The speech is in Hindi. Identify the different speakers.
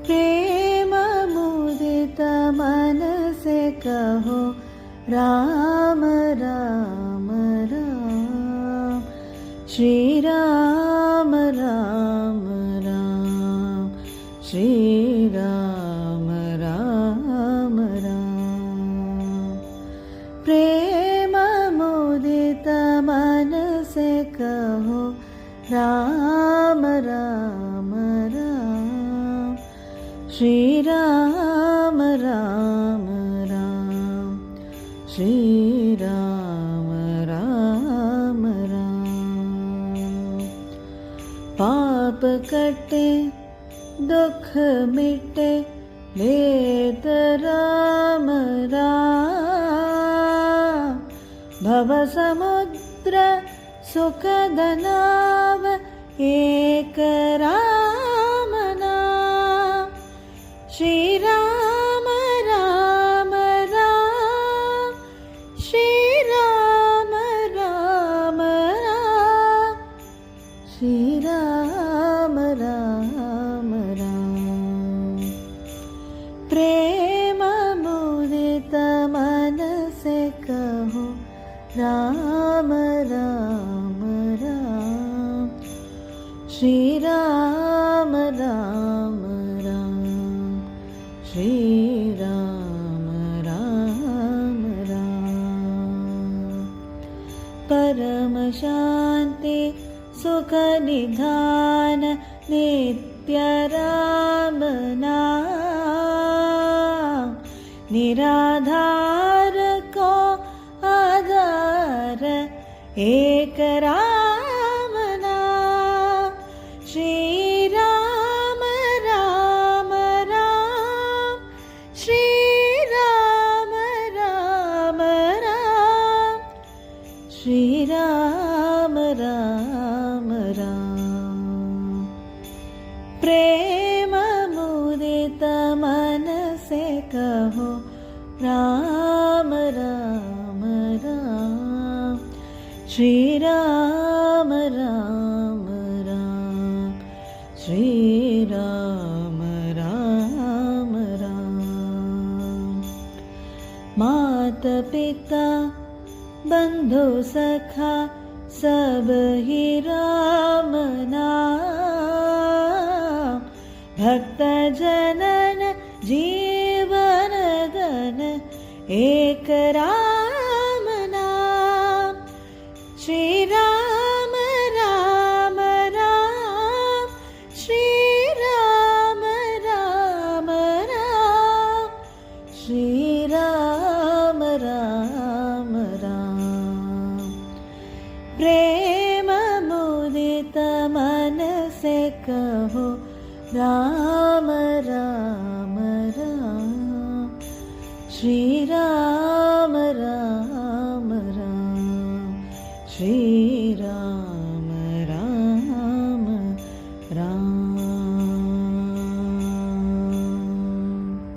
Speaker 1: प्रेम मुदित मन से कहो राम राम राम। श्री राम राम राम, श्री राम राम राम। प्रेम मुदित मन से कहो राम राम राम। श्री राम राम राम, श्री राम राम राम। पाप कटे दुख मिटे लेत राम राम। भव समुद्र सुखद नाव एक राम नाम। श्री राम राम राम, श्री राम राम राम, श्री राम राम राम। प्रेम मुदित मन से कहो राम राम राम। श्री राम राम राम, श्री राम राम राम। परम शांति सुख निधान नित्य राम नाम। निराधार को आधार एक राम नाम। श्री राम राम राम, श्री राम राम राम, श्री राम राम राम। प्रेम मुदित मन से कहो राम राम राम। श्री राम राम राम, श्री राम राम राम। मात पिता बंधु सखा सब ही राम नाम। भक्त जनन जीवन धन एक राम नाम। श्री राम राम राम, श्री राम राम राम, श्री राम राम राम। प्रेम मुदित मन से कहो राम राम राम। श्री राम राम राम, श्री राम